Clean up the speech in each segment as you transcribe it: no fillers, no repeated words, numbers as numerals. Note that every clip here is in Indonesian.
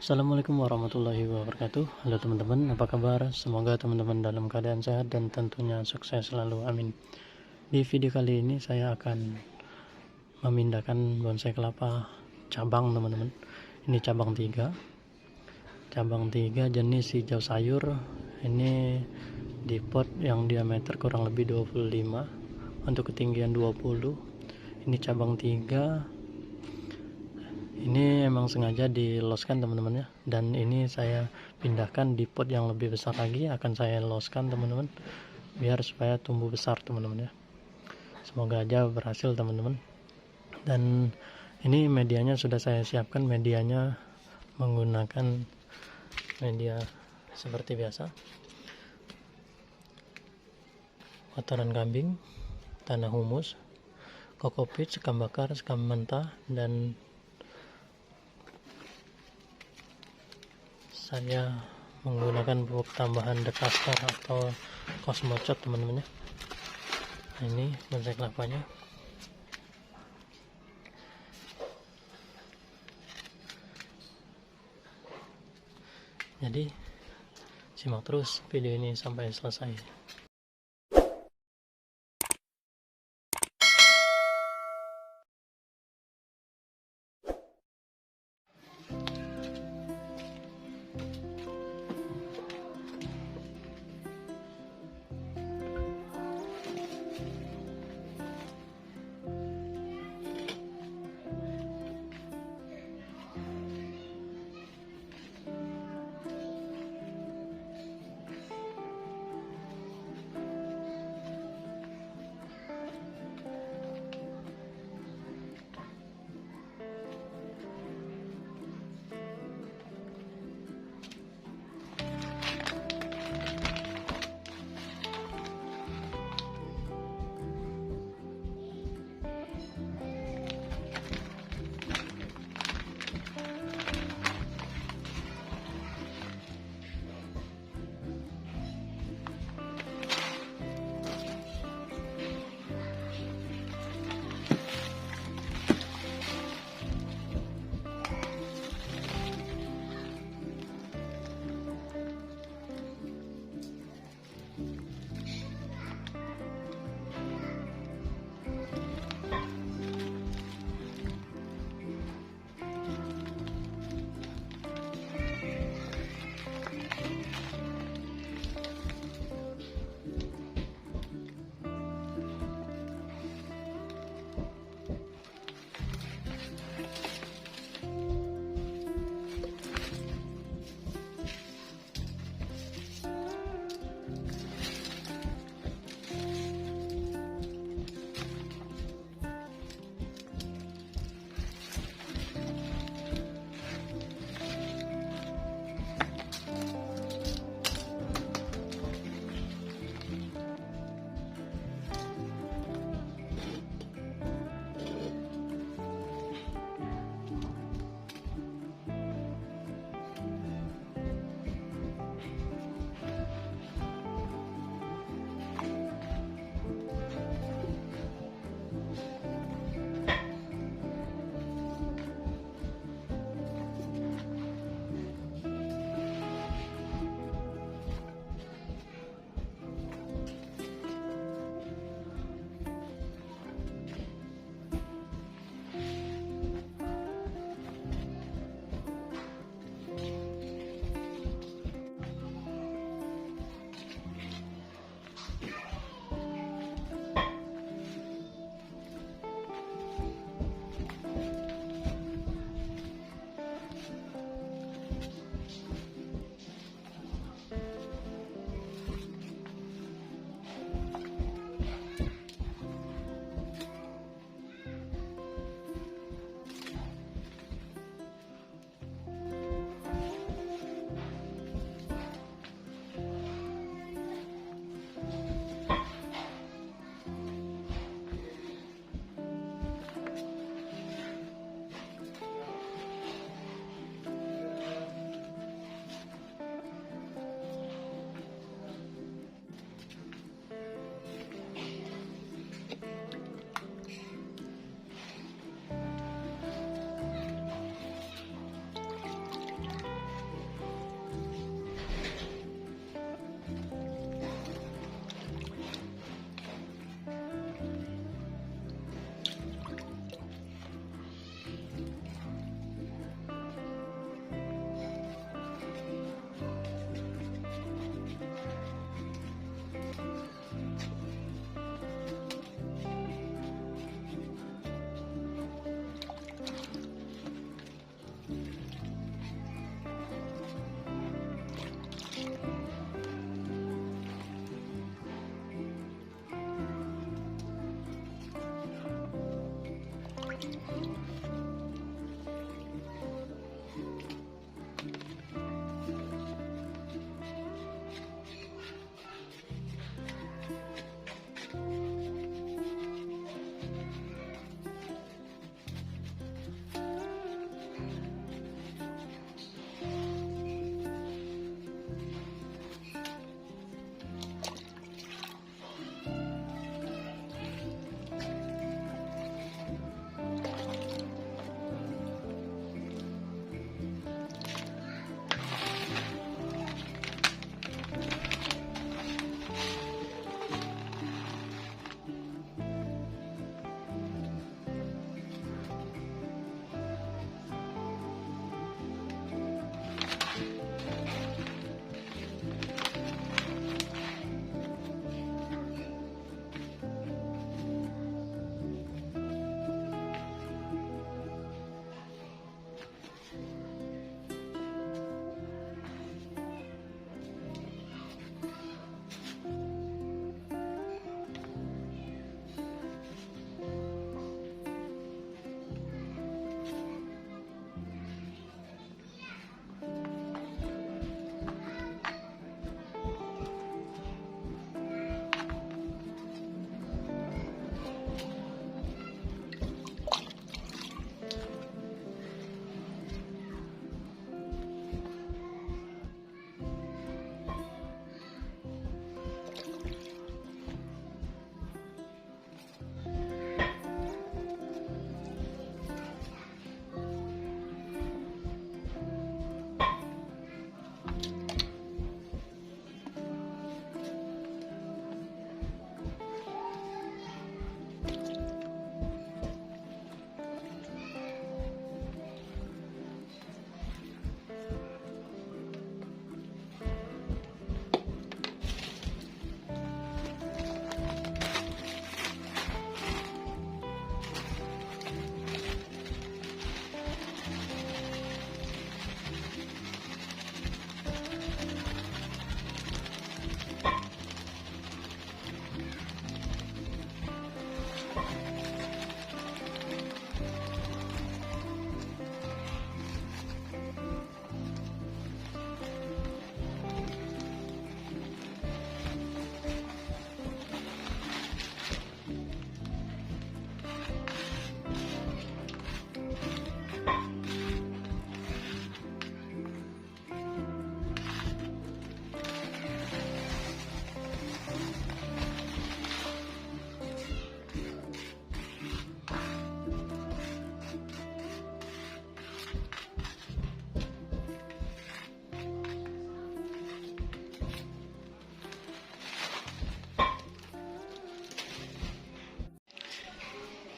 Assalamualaikum warahmatullahi wabarakatuh. Halo teman-teman, apa kabar? Semoga teman-teman dalam keadaan sehat dan tentunya sukses selalu, amin. Di video kali ini saya akan memindahkan bonsai kelapa cabang, teman-teman. Ini cabang 3 jenis hijau sayur. Ini di pot yang diameter kurang lebih 25 untuk ketinggian 20. Ini cabang 3. Ini emang sengaja diloskan, teman-teman ya, dan ini saya pindahkan di pot yang lebih besar lagi, akan saya loskan, teman-teman, biar supaya tumbuh besar, teman-teman ya. Semoga aja berhasil, teman-teman. Dan ini medianya sudah saya siapkan. Medianya menggunakan media seperti biasa, kotoran kambing, tanah humus, kokopit, sekam bakar, sekam mentah, dan saya menggunakan pupuk tambahan dekastor atau kosmocot, teman-teman ya. Nah, ini bonsai kelapanya. Jadi simak terus video ini sampai selesai.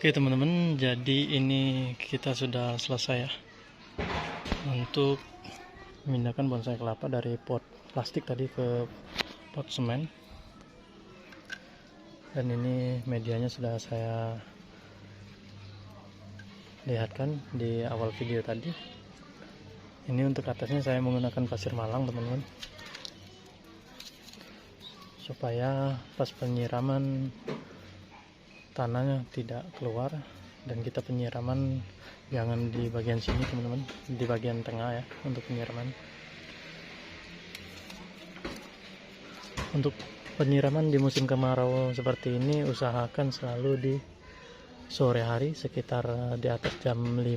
Oke teman-teman, jadi ini kita sudah selesai ya untuk memindahkan bonsai kelapa dari pot plastik tadi ke pot semen. Dan ini medianya sudah saya lihatkan di awal video tadi. Ini untuk atasnya saya menggunakan pasir malang teman-teman, supaya pas penyiraman tanahnya tidak keluar, dan kita penyiraman jangan di bagian sini teman-teman, di bagian tengah ya untuk penyiraman. Untuk penyiraman di musim kemarau seperti ini usahakan selalu di sore hari, sekitar di atas jam 5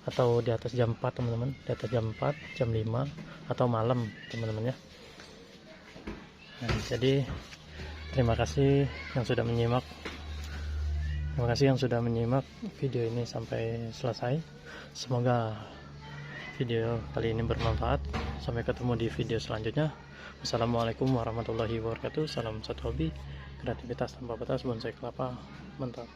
atau di atas jam 4 teman-teman, di atas jam 4, jam 5 atau malam teman-teman ya. Nah, jadi terima kasih yang sudah menyimak. Terima kasih yang sudah menyimak video ini sampai selesai. Semoga video kali ini bermanfaat. Sampai ketemu di video selanjutnya. Wassalamualaikum warahmatullahi wabarakatuh. Salam satu hobi, kreativitas tanpa batas, bonsai kelapa mantap.